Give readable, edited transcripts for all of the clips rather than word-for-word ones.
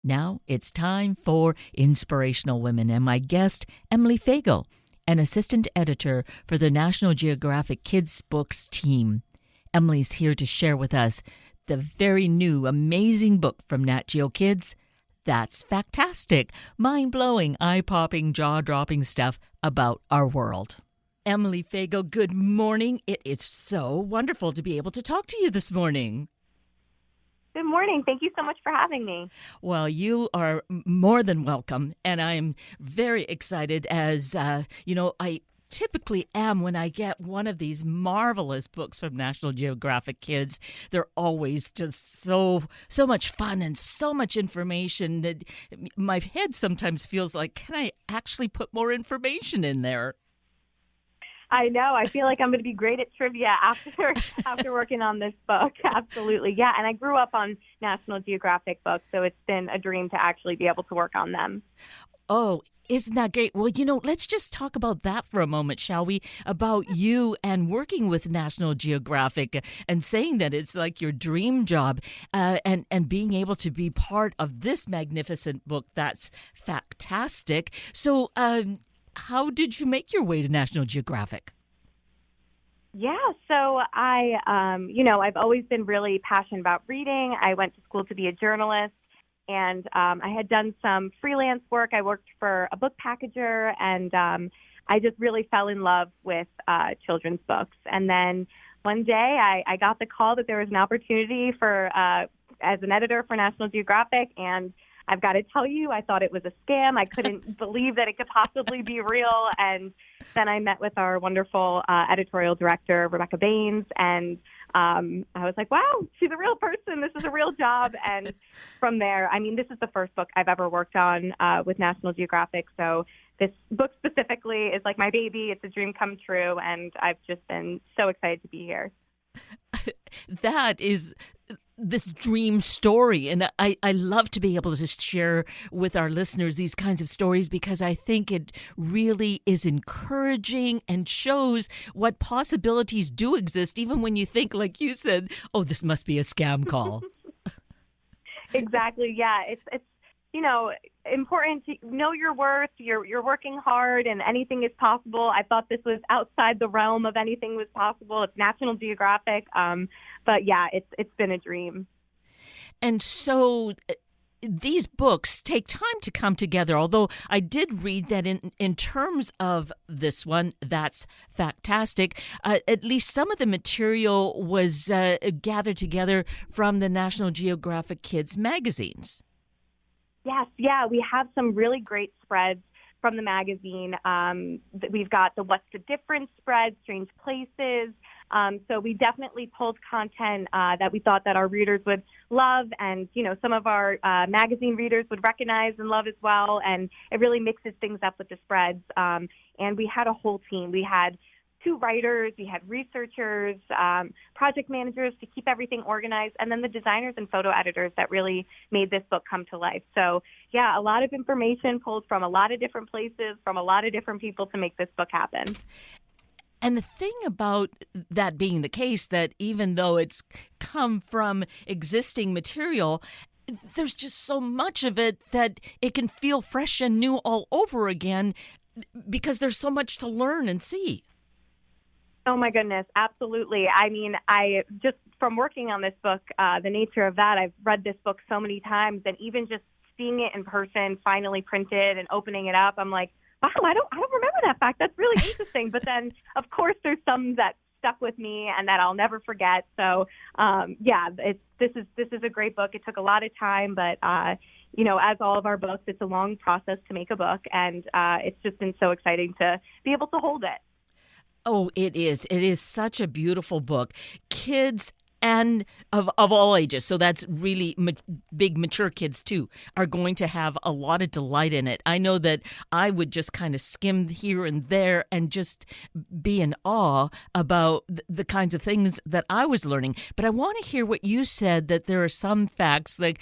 Now it's time for Inspirational Women, and my guest, Emily Fego, an assistant editor for the National Geographic Kids Books team. Emily's here to share with us the very new, amazing book from Nat Geo Kids. That's Fact-tastic, mind-blowing, eye-popping, jaw-dropping stuff about our world. Emily Fego, good morning. It is so wonderful to be able to talk to you this morning. Good morning. Thank you so much for having me. Well, you are more than welcome, and I'm very excited as, I typically am when I get one of these marvelous books from National Geographic Kids. They're always just so much fun and so much information that my head sometimes feels like, can I actually put more information in there? I know. I feel like I'm going to be great at trivia after working on this book. Absolutely. Yeah. And I grew up on National Geographic books, so it's been a dream to actually be able to work on them. Oh, isn't that great? Well, let's just talk about that for a moment, shall we? About you and working with National Geographic and saying that it's like your dream job and being able to be part of this magnificent book that's Fact-tastic. So, how did you make your way to National Geographic? Yeah, so I've always been really passionate about reading. I went to school to be a journalist, and I had done some freelance work. I worked for a book packager, and I just really fell in love with children's books. And then one day I got the call that there was an opportunity for as an editor for National Geographic, and I've got to tell you, I thought it was a scam. I couldn't believe that it could possibly be real. And then I met with our wonderful editorial director, Rebecca Baines, and I was like, wow, she's a real person. This is a real job. And from there, this is the first book I've ever worked on with National Geographic. So this book specifically is like my baby. It's a dream come true. And I've just been so excited to be here. That is this dream story. And I love to be able to share with our listeners these kinds of stories because I think it really is encouraging and shows what possibilities do exist, even when you think, like you said, oh, this must be a scam call. Exactly. Yeah. It's important to know your worth. You're working hard and anything is possible. I thought this was outside the realm of anything was possible. It's National Geographic. But yeah, it's been a dream. And so these books take time to come together, although I did read that in terms of this one, that's Fact-tastic, at least some of the material was gathered together from the National Geographic Kids magazines. Yes, yeah, we have some really great spreads from the magazine. We've got the What's the Difference spread, Strange Places. So we definitely pulled content that we thought that our readers would love and, some of our magazine readers would recognize and love as well. And it really mixes things up with the spreads. And we had a whole team. We had 2 writers, we had researchers, project managers to keep everything organized, and then the designers and photo editors that really made this book come to life. So, yeah, a lot of information pulled from a lot of different places, from a lot of different people to make this book happen. And the thing about that being the case, that even though it's come from existing material, there's just so much of it that it can feel fresh and new all over again because there's so much to learn and see. Oh, my goodness. Absolutely. I just from working on this book, the nature of that, I've read this book so many times, and even just seeing it in person, finally printed and opening it up, I'm like, wow, I don't remember that fact. That's really interesting. But then, of course, there's some that stuck with me and that I'll never forget. So, this is a great book. It took a lot of time, but as all of our books, it's a long process to make a book, and it's just been so exciting to be able to hold it. Oh, it is. It is such a beautiful book. Kids and of all ages, so that's really big mature kids too, are going to have a lot of delight in it. I know that I would just kind of skim here and there and just be in awe about the kinds of things that I was learning. But I want to hear what you said, that there are some facts, like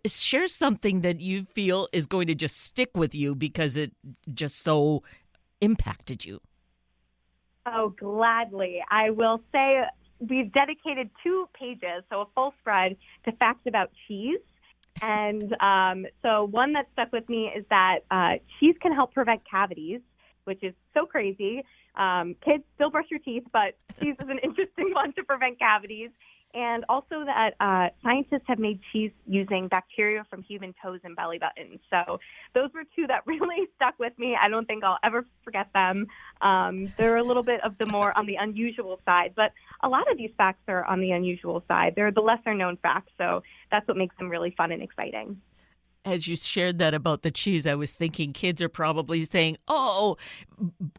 share something that you feel is going to just stick with you because it just so impacted you. Oh, gladly. I will say we've dedicated 2 pages, so a full spread, to facts about cheese. And so one that stuck with me is that cheese can help prevent cavities, which is so crazy. Kids still brush your teeth, but cheese is an interesting one to prevent cavities. And also that scientists have made cheese using bacteria from human toes and belly buttons. So those were two that really stuck with me. I don't think I'll ever forget them. They're a little bit of the more on the unusual side, but a lot of these facts are on the unusual side. They're the lesser known facts, so that's what makes them really fun and exciting. As you shared that about the cheese, I was thinking kids are probably saying, "Oh,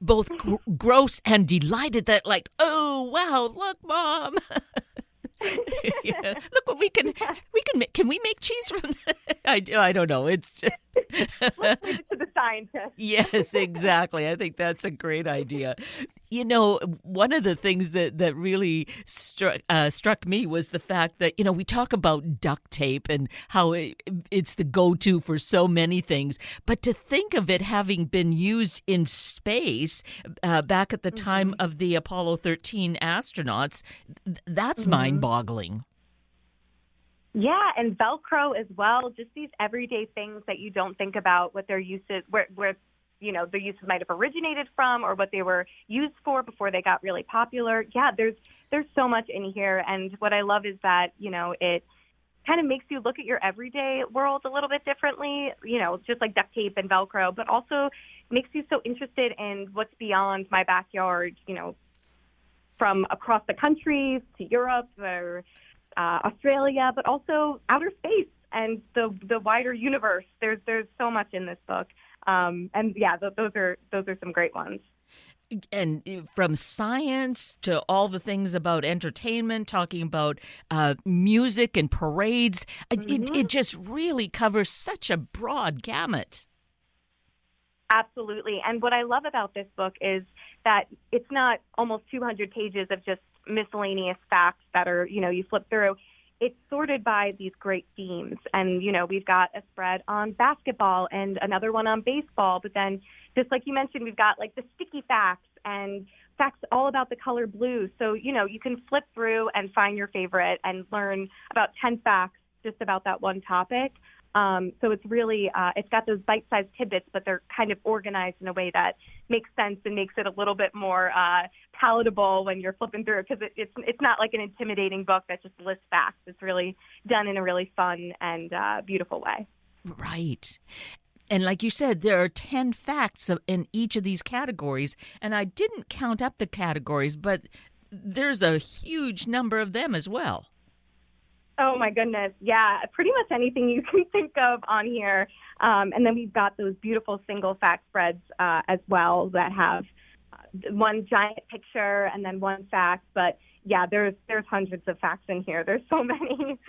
both gross and delighted that, like, oh wow, look, mom." Yeah. Look what can we make cheese from that? I don't know. It's just Let's leave it to the scientists. Yes, exactly. I think that's a great idea. One of the things that really struck me was the fact that, we talk about duct tape and how it's the go-to for so many things. But to think of it having been used in space back at the time of the Apollo 13 astronauts, that's mind-boggling. Yeah, and Velcro as well. Just these everyday things that you don't think about what their uses, where their uses might have originated from, or what they were used for before they got really popular. Yeah, there's so much in here, and what I love is that it kind of makes you look at your everyday world a little bit differently. Just like duct tape and Velcro, but also makes you so interested in what's beyond my backyard. From across the country to Europe or Australia, but also outer space and the wider universe. There's so much in this book, and yeah, those are some great ones. And from science to all the things about entertainment, talking about music and parades, it just really covers such a broad gamut. Absolutely. And what I love about this book is that it's not almost 200 pages of just miscellaneous facts that are, you flip through. It's sorted by these great themes. And, we've got a spread on basketball and another one on baseball. But then, just like you mentioned, we've got like the sticky facts and facts all about the color blue. So, you can flip through and find your favorite and learn about 10 facts just about that one topic. So it's really, it's got those bite-sized tidbits, but they're kind of organized in a way that makes sense and makes it a little bit more palatable when you're flipping through, because it's not like an intimidating book that just lists facts. It's really done in a really fun and beautiful way. Right. And like you said, there are 10 facts in each of these categories, and I didn't count up the categories, but there's a huge number of them as well. Oh, my goodness. Yeah, pretty much anything you can think of on here. And then we've got those beautiful single fact spreads as well that have one giant picture and then one fact. But yeah, there's hundreds of facts in here. There's so many.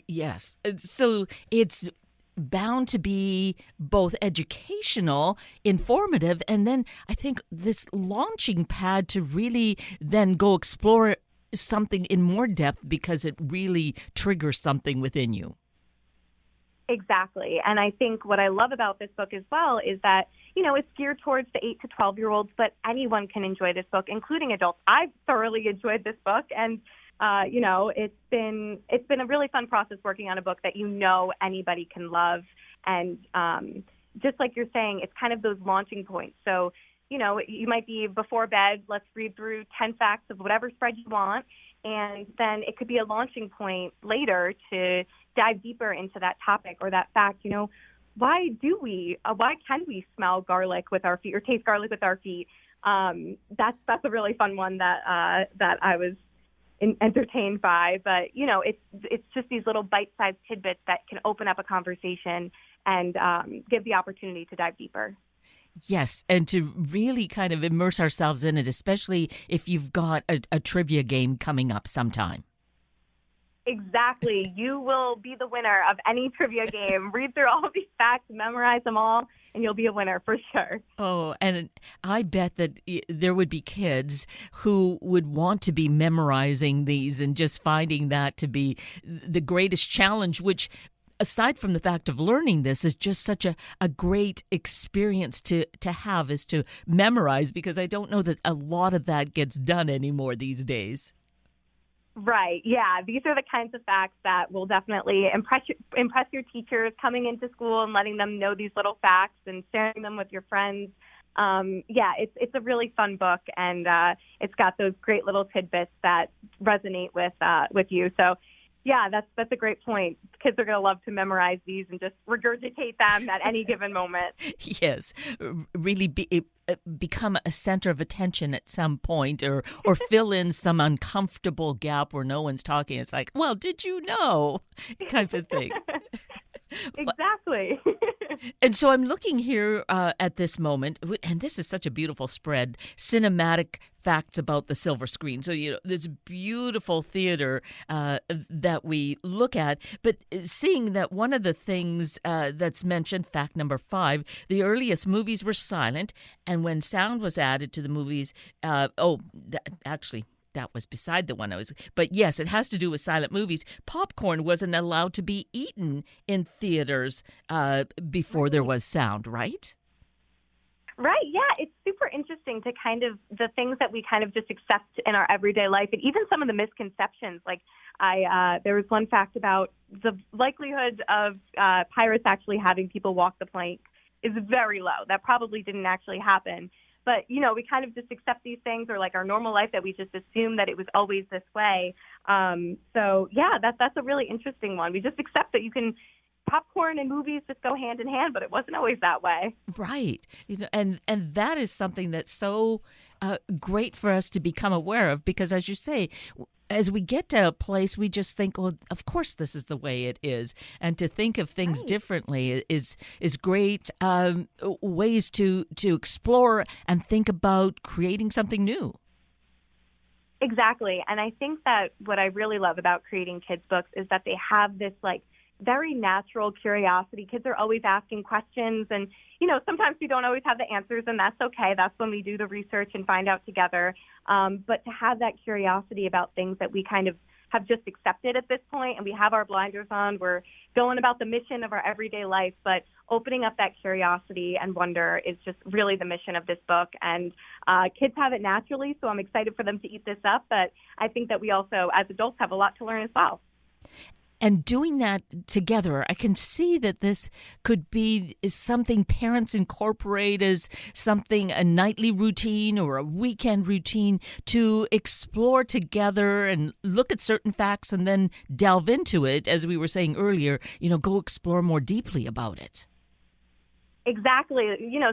Yes. So it's bound to be both educational, informative, and then I think this launching pad to really then go explore something in more depth because it really triggers something within you. Exactly. And I think what I love about this book as well is that, it's geared towards the 8 to 12-year-olds, but anyone can enjoy this book, including adults. I've thoroughly enjoyed this book, and it's been a really fun process working on a book that anybody can love. And just like you're saying, it's kind of those launching points. So you might be before bed, let's read through 10 facts of whatever spread you want, and then it could be a launching point later to dive deeper into that topic or that fact. Why can we smell garlic with our feet or taste garlic with our feet? That's a really fun one that I was entertained by. But, it's just these little bite-sized tidbits that can open up a conversation and give the opportunity to dive deeper. Yes, and to really kind of immerse ourselves in it, especially if you've got a trivia game coming up sometime. Exactly. You will be the winner of any trivia game. Read through all of these facts, memorize them all, and you'll be a winner for sure. Oh, and I bet that there would be kids who would want to be memorizing these and just finding that to be the greatest challenge, which aside from the fact of learning this is just such a great experience to have, is to memorize, because I don't know that a lot of that gets done anymore these days. Right. Yeah. These are the kinds of facts that will definitely impress your teachers coming into school and letting them know these little facts and sharing them with your friends. Yeah, it's a really fun book, and it's got those great little tidbits that resonate with you. So, yeah, that's a great point. Kids are going to love to memorize these and just regurgitate them at any given moment. Yes, really become a center of attention at some point, or fill in some uncomfortable gap where no one's talking. It's like, well, did you know, type of thing. Exactly. And so I'm looking here at this moment, and this is such a beautiful spread, cinematic facts about the silver screen. So, this beautiful theater that we look at, but seeing that one of the things that's mentioned, fact number 5, the earliest movies were silent, and when sound was added to the movies, actually, that was beside the one I was. But yes, it has to do with silent movies. Popcorn wasn't allowed to be eaten in theaters before there was sound, right? Right. Yeah. It's super interesting to kind of the things that we kind of just accept in our everyday life, and even some of the misconceptions. Like there was one fact about the likelihood of pirates actually having people walk the plank is very low. That probably didn't actually happen. But, we kind of just accept these things, or like our normal life, that we just assume that it was always this way. So, yeah, that's a really interesting one. We just accept that popcorn and movies just go hand in hand, but it wasn't always that way. Right. And that is something that's so great for us to become aware of, because, as you say, as we get to a place, we just think, well, of course this is the way it is. And to think of things differently is great ways to explore and think about creating something new. Exactly. And I think that what I really love about creating kids' books is that they have this very natural curiosity. Kids are always asking questions, and sometimes we don't always have the answers, and that's okay. That's when we do the research and find out together. But to have that curiosity about things that we kind of have just accepted at this point, and we have our blinders on, we're going about the mission of our everyday life, but opening up that curiosity and wonder is just really the mission of this book. And kids have it naturally, so I'm excited for them to eat this up. But I think that we also, as adults, have a lot to learn as well. And doing that together, I can see that this could be something parents incorporate as something, a nightly routine or a weekend routine, to explore together and look at certain facts and then delve into it, as we were saying earlier, go explore more deeply about it. Exactly.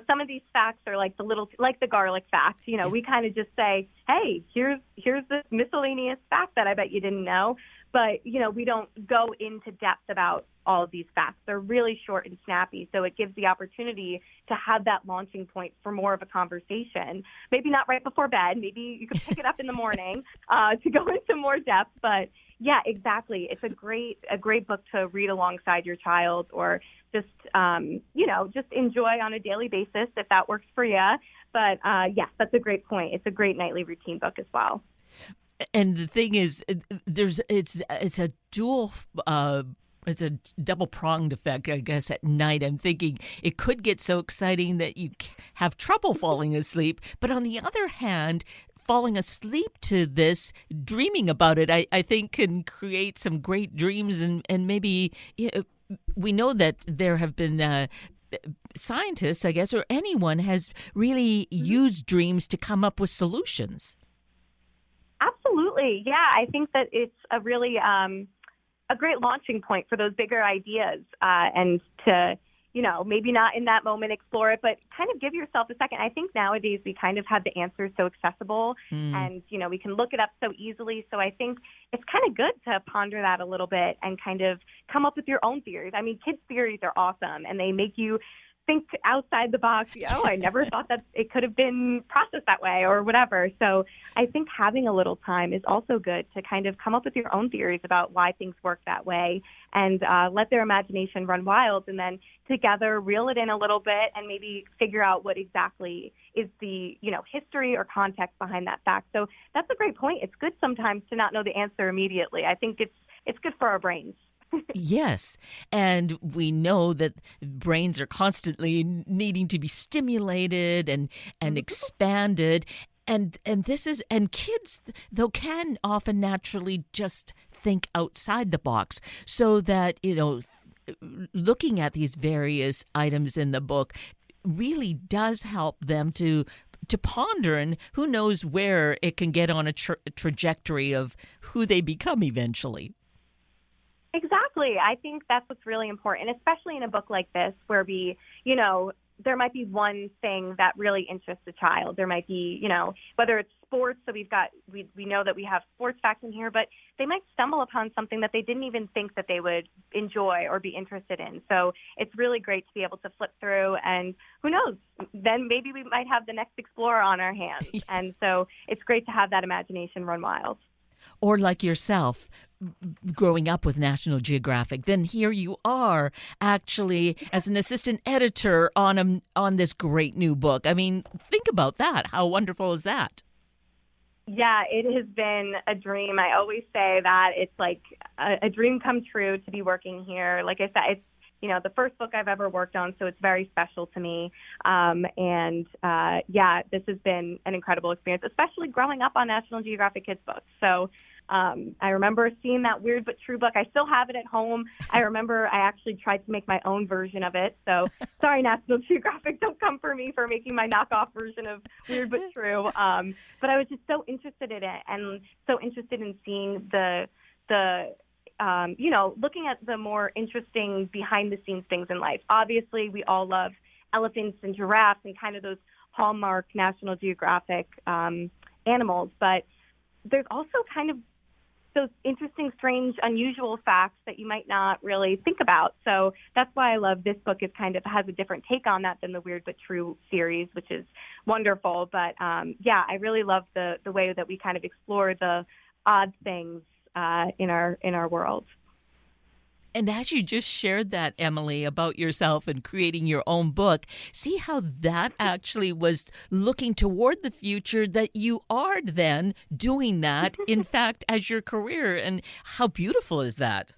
Some of these facts are like the garlic fact. We kind of just say, hey, here's this miscellaneous fact that I bet you didn't know. But, we don't go into depth about all of these facts. They're really short and snappy. So it gives the opportunity to have that launching point for more of a conversation. Maybe not right before bed. Maybe you can pick it up in the morning to go into more depth. But yeah, exactly. It's a great book to read alongside your child, or just, just enjoy on a daily basis if that works for you. But yes, that's a great point. It's a great nightly routine book as well. And the thing is, it's a dual. It's a double-pronged effect, I guess. At night, I'm thinking it could get so exciting that you have trouble falling asleep. But on the other hand, falling asleep to this, dreaming about it, I think can create some great dreams. And maybe we know that there have been scientists, I guess, or anyone has really used dreams to come up with solutions. Absolutely. Yeah, I think that it's a really a great launching point for those bigger ideas, and to, maybe not in that moment explore it, but kind of give yourself a second. I think nowadays we kind of have the answers so accessible, and, we can look it up so easily. So I think it's kind of good to ponder that a little bit and kind of come up with your own theories. I mean, kids' theories are awesome, and they make you think outside the box. I never thought that it could have been processed that way or whatever. So I think having a little time is also good to kind of come up with your own theories about why things work that way, and let their imagination run wild, and then together reel it in a little bit and maybe figure out what exactly is the, history or context behind that fact. So that's a great point. It's good sometimes to not know the answer immediately. I think it's good for our brains. Yes. And we know that brains are constantly needing to be stimulated and expanded. And this is, and kids though can often naturally just think outside the box, so that looking at these various items in the book really does help them to ponder, and who knows where it can get on a trajectory of who they become eventually. Exactly. I think that's what's really important, especially in a book like this where there might be one thing that really interests a child. There might be, whether it's sports, so we know that we have sports facts in here, but they might stumble upon something that they didn't even think that they would enjoy or be interested in. So it's really great to be able to flip through, and who knows, then maybe we might have the next explorer on our hands. And so it's great to have that imagination run wild. Or like yourself, growing up with National Geographic, then here you are actually as an assistant editor on this great new book. I mean, think about that. How wonderful is that? Yeah, it has been a dream. I always say that it's like a dream come true to be working here. Like I said, it's the first book I've ever worked on, so it's very special to me. This has been an incredible experience, especially growing up on National Geographic Kids Books. So I remember seeing that Weird But True book. I still have it at home. I remember I actually tried to make my own version of it. So sorry, National Geographic, don't come for me for making my knockoff version of Weird But True. But I was just so interested in it, and so interested in seeing looking at the more interesting behind-the-scenes things in life. Obviously, we all love elephants and giraffes and kind of those hallmark National Geographic animals, but there's also kind of those interesting, strange, unusual facts that you might not really think about. So that's why I love this book. It kind of has a different take on that than the Weird But True series, which is wonderful. But I really love the way that we kind of explore the odd things in our world. And as you just shared that, Emily, about yourself and creating your own book, see how that actually was looking toward the future, that you are then doing that, in fact, as your career. And how beautiful is that?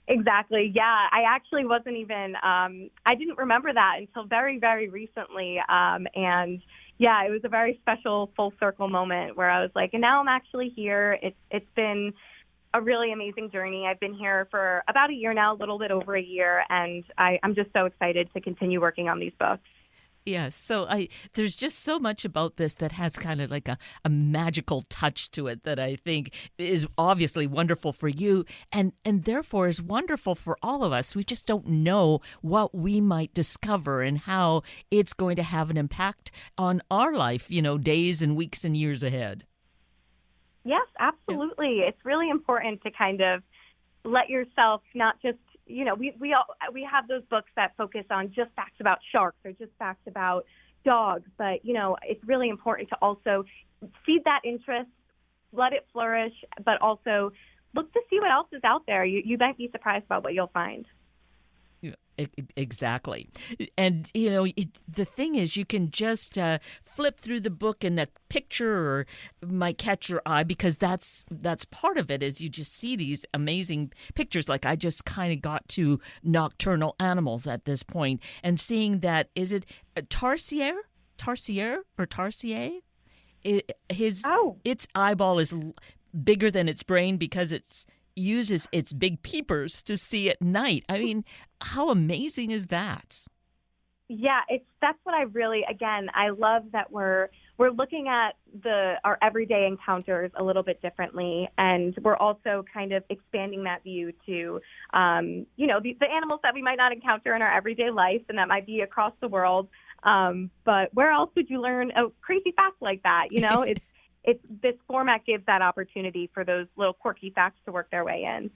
Exactly. Yeah, I actually wasn't even, I didn't remember that until very, very recently. And yeah, it was a very special full circle moment where I was like, and now I'm actually here. It's been a really amazing journey. I've been here for about a year now, a little bit over a year, and I'm just so excited to continue working on these books. Yes. So there's just so much about this that has kind of like a magical touch to it that I think is obviously wonderful for you, and therefore is wonderful for all of us. We just don't know what we might discover and how it's going to have an impact on our life, days and weeks and years ahead. Yes, absolutely. Yeah. It's really important to kind of let yourself not just, we have those books that focus on just facts about sharks or just facts about dogs, but, it's really important to also feed that interest, let it flourish, but also look to see what else is out there. You might be surprised about what you'll find. Exactly. And, the thing is, you can just flip through the book and a picture might catch your eye, because that's part of it, is you just see these amazing pictures. Like I just kind of got to nocturnal animals at this point, and seeing that, is it Tarsier or Tarsier? Its eyeball is bigger than its brain because it's uses its big peepers to see at night. I mean, how amazing is that? Yeah, that's what I love that we're looking at our everyday encounters a little bit differently, and we're also kind of expanding that view to the animals that we might not encounter in our everyday life, and that might be across the world. But where else would you learn a crazy fact like that? It's this format gives that opportunity for those little quirky facts to work their way in.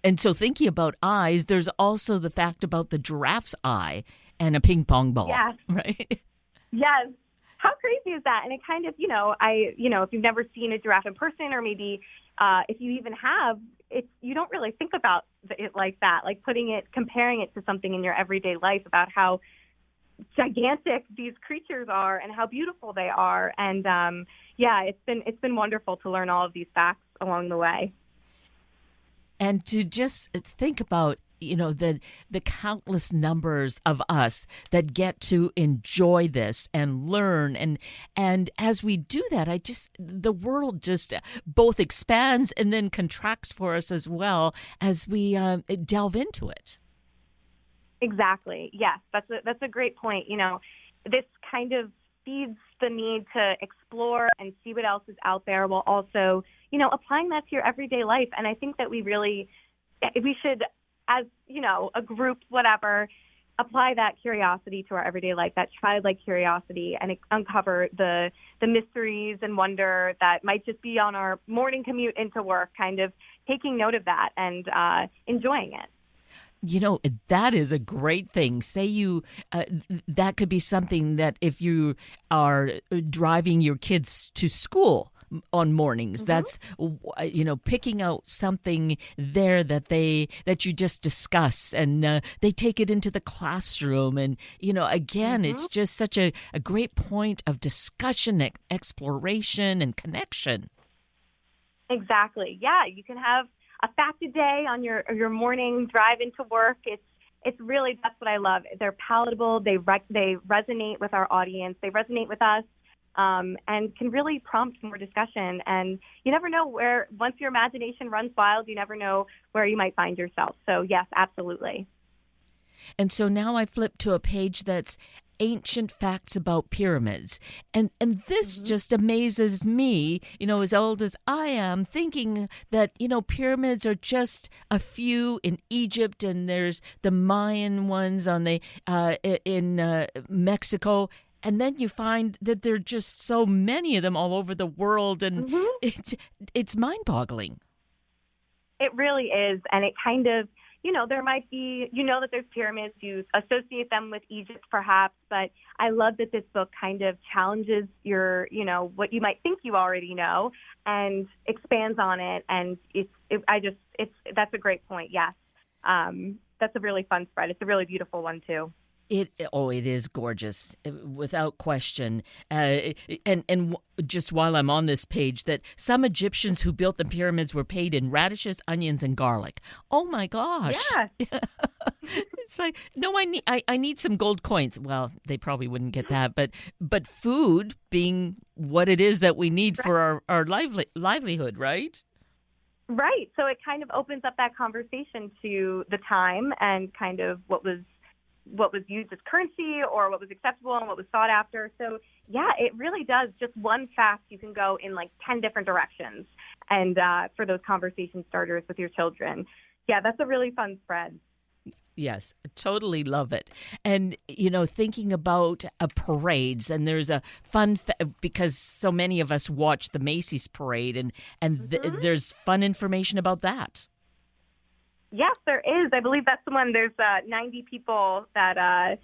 And so, thinking about eyes, there's also the fact about the giraffe's eye and a ping pong ball. Yes. Right? Yes. How crazy is that? And it kind of, if you've never seen a giraffe in person, or maybe if you even have, you don't really think about it like that, like comparing it to something in your everyday life, about how gigantic these creatures are and how beautiful they are. And it's been wonderful to learn all of these facts along the way. And to just think about, the countless numbers of us that get to enjoy this and learn. And as we do that, the world just both expands and then contracts for us as well as we delve into it. Exactly. Yes, that's a great point. This kind of feeds the need to explore and see what else is out there, while also, applying that to your everyday life. And I think that we should, as, a group, whatever, apply that curiosity to our everyday life, that childlike curiosity, and uncover the mysteries and wonder that might just be on our morning commute into work, kind of taking note of that and enjoying it. That is a great thing. Say that could be something that if you are driving your kids to school on mornings, that's, picking out something there that you just discuss, and they take it into the classroom. And, again, it's just such a great point of discussion, exploration, and connection. Exactly. Yeah, you can have a fact a day on your morning drive into work. It's really, that's what I love. They're palatable. They resonate with our audience. They resonate with us, and can really prompt more discussion. And you never know where, once your imagination runs wild, you never know where you might find yourself. So yes, absolutely. And so now I flip to a page that's ancient facts about pyramids. And this just amazes me, as old as I am, thinking that, pyramids are just a few in Egypt, and there's the Mayan ones in Mexico. And then you find that there are just so many of them all over the world, and it's mind-boggling. It really is. And it kind of, there might be, that there's pyramids, you associate them with Egypt perhaps, but I love that this book kind of challenges your, what you might think you already know, and expands on it. And that's a great point. Yes. That's a really fun spread. It's a really beautiful one too. It is gorgeous, without question. And just while I'm on this page, that some Egyptians who built the pyramids were paid in radishes, onions, and garlic. Oh my gosh! Yeah. It's like, no, I need some gold coins. Well, they probably wouldn't get that, but food being what it is that we need for our livelihood, right? Right. So it kind of opens up that conversation to the time and kind of what was used as currency, or what was acceptable and what was sought after. So yeah, it really does. Just one fact, you can go in like 10 different directions, and for those conversation starters with your children. Yeah, that's a really fun spread. Yes, totally love it. And, thinking about parades, and there's a fun, because so many of us watch the Macy's parade, and there's fun information about that. Yes, there is. I believe that's the one. There's 90 people that are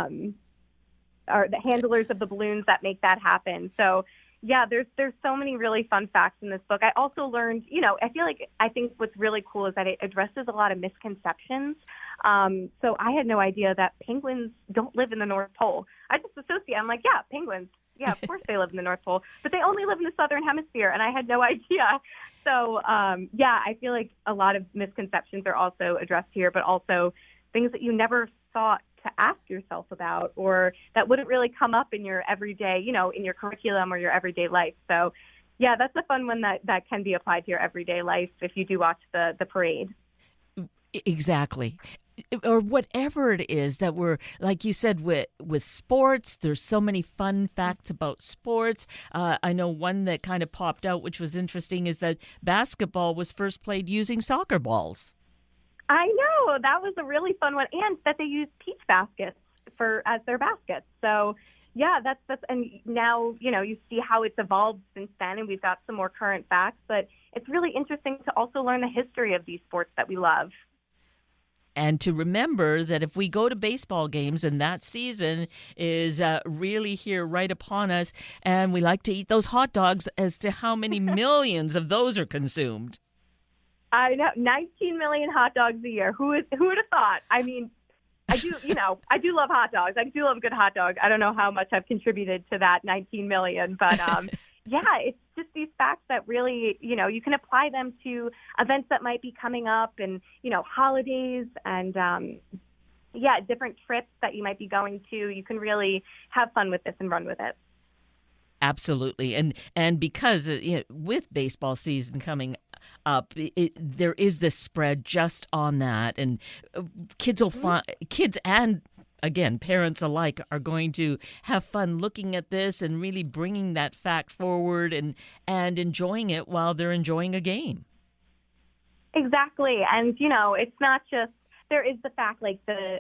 the handlers of the balloons that make that happen. So, yeah, there's so many really fun facts in this book. I also learned, I think what's really cool is that it addresses a lot of misconceptions. So I had no idea that penguins don't live in the North Pole. I just associate. I'm like, yeah, penguins. Yeah, of course they live in the North Pole, but they only live in the Southern Hemisphere, and I had no idea. So, I feel like a lot of misconceptions are also addressed here, but also things that you never thought to ask yourself about, or that wouldn't really come up in your everyday, in your curriculum or your everyday life. So, yeah, that's a fun one that can be applied to your everyday life if you do watch the parade. Exactly. Or whatever it is that we're, like you said, with sports, there's so many fun facts about sports. I know one that kind of popped out, which was interesting, is that basketball was first played using soccer balls. I know. That was a really fun one. And that they used peach baskets as their baskets. So, yeah, that's and now, you see how it's evolved since then, and we've got some more current facts. But it's really interesting to also learn the history of these sports that we love. And to remember that if we go to baseball games, and that season is really here right upon us, and we like to eat those hot dogs, as to how many millions of those are consumed. I know, 19 million hot dogs a year. Who would have thought? I mean, I do love hot dogs. I do love a good hot dog. I don't know how much I've contributed to that 19 million, but yeah, it's just these facts that really, you can apply them to events that might be coming up and, holidays and, different trips that you might be going to. You can really have fun with this and run with it. Absolutely. And because with baseball season coming up, there is this spread just on that. And kids will find, kids and again, parents alike are going to have fun looking at this and really bringing that fact forward and enjoying it while they're enjoying a game. Exactly. And, it's not just, there is the fact like a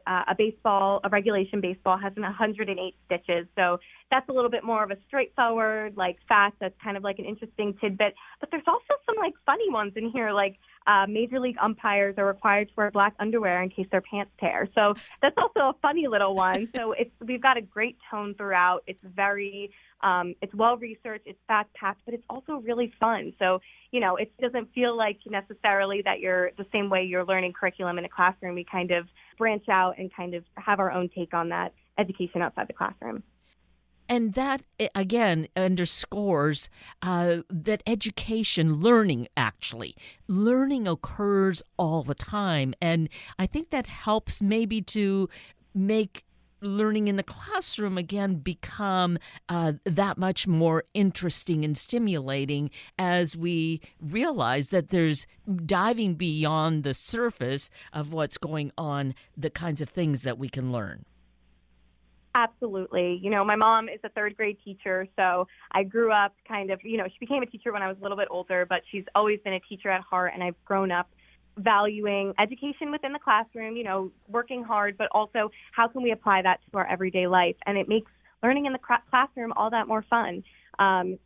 regulation baseball has 108 stitches. So that's a little bit more of a straightforward fact that's kind of like an interesting tidbit. But there's also some funny ones in here, like major league umpires are required to wear black underwear in case their pants tear. So that's also a funny little one. So we've got a great tone throughout. It's very it's well researched, it's fact packed, but it's also really fun. So it doesn't feel like necessarily that you're the same way you're learning curriculum in a classroom. We kind of branch out and kind of have our own take on that education outside the classroom. And that, again, underscores that learning occurs all the time. And I think that helps maybe to make learning in the classroom again become that much more interesting and stimulating as we realize that there's diving beyond the surface of what's going on, the kinds of things that we can learn. Absolutely. My mom is a third grade teacher, so I grew up she became a teacher when I was a little bit older, but she's always been a teacher at heart, and I've grown up valuing education within the classroom, working hard, but also how can we apply that to our everyday life? And it makes learning in the classroom all that more fun.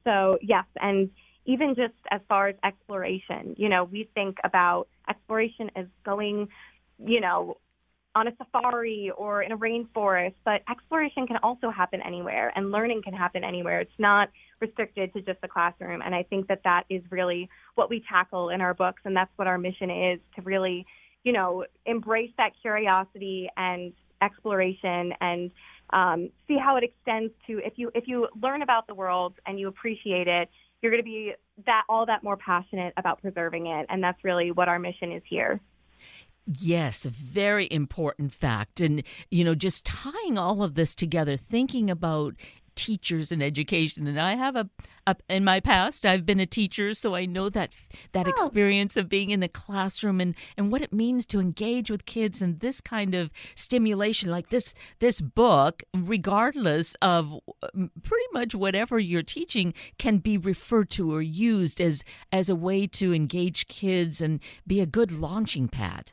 So yes, and even just as far as exploration, we think about exploration as going, on a safari or in a rainforest, but exploration can also happen anywhere and learning can happen anywhere. It's not restricted to just the classroom. And I think that is really what we tackle in our books. And that's what our mission is, to really, embrace that curiosity and exploration and see how it extends to, if you learn about the world and you appreciate it, you're going to be all that more passionate about preserving it. And that's really what our mission is here. Yes, a very important fact. And, just tying all of this together, thinking about teachers and education. And I have in my past, I've been a teacher, so I know that experience of being in the classroom and what it means to engage with kids and this kind of stimulation, like this book, regardless of pretty much whatever you're teaching, can be referred to or used as a way to engage kids and be a good launching pad.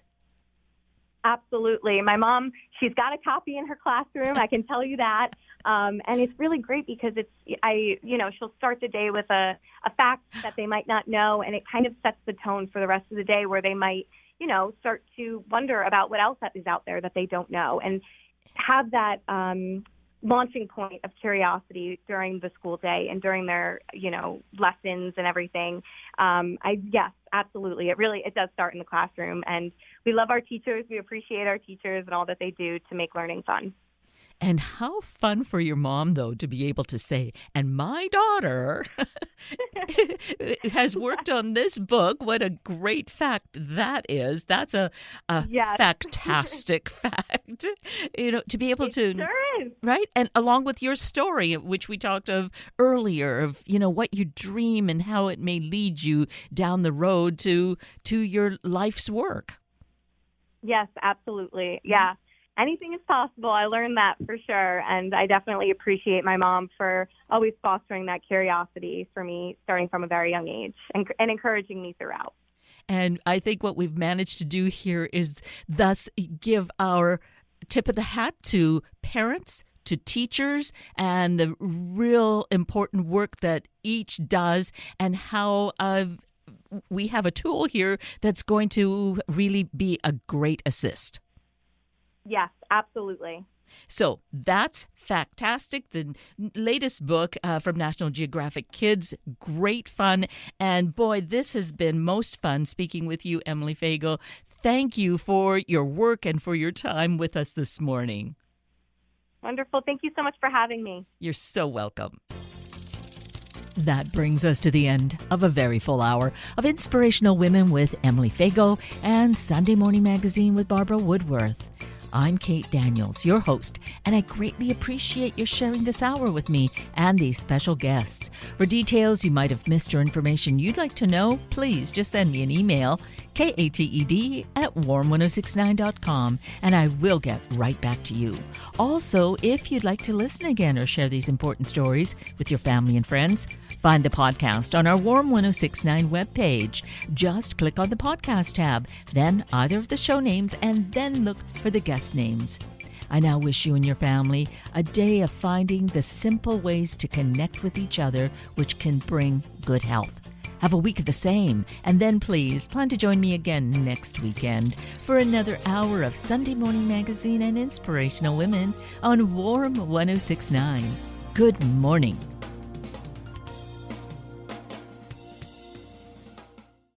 Absolutely. My mom, she's got a copy in her classroom. I can tell you that. And it's really great because she'll start the day with a fact that they might not know, and it kind of sets the tone for the rest of the day where they might, start to wonder about what else is out there that they don't know, and have that launching point of curiosity during the school day and during their, lessons and everything. Yes, absolutely. It does start in the classroom, and we love our teachers. We appreciate our teachers and all that they do to make learning fun. And how fun for your mom, though, to be able to say, and my daughter has worked on this book. What a great fact that is. That's a yes. Fact-tastic fact, to be able to, sure is. Right? And along with your story, which we talked of earlier, of, what you dream and how it may lead you down the road to your life's work. Yes, absolutely. Yeah. Anything is possible. I learned that for sure. And I definitely appreciate my mom for always fostering that curiosity for me, starting from a very young age and encouraging me throughout. And I think what we've managed to do here is thus give our tip of the hat to parents, to teachers, and the real important work that each does, and how we have a tool here that's going to really be a great assist. Yes, absolutely. So that's Fact-tastic, the latest book from National Geographic Kids. Great fun. And boy, this has been most fun speaking with you, Emily Fego. Thank you for your work and for your time with us this morning. Wonderful. Thank you so much for having me. You're so welcome. That brings us to the end of a very full hour of Inspirational Women with Emily Fego and Sunday Morning Magazine with Barbara Woodworth. I'm Kate Daniels, your host, and I greatly appreciate your sharing this hour with me and these special guests. For details you might have missed or information you'd like to know, please just send me an email, kated@warm1069.com, and I will get right back to you. Also, if you'd like to listen again or share these important stories with your family and friends, find the podcast on our Warm 1069 webpage. Just click on the podcast tab, then either of the show names, and then look for the guest names. I now wish you and your family a day of finding the simple ways to connect with each other, which can bring good health. Have a week of the same, and then please plan to join me again next weekend for another hour of Sunday Morning Magazine and Inspirational Women on Warm 1069. Good morning.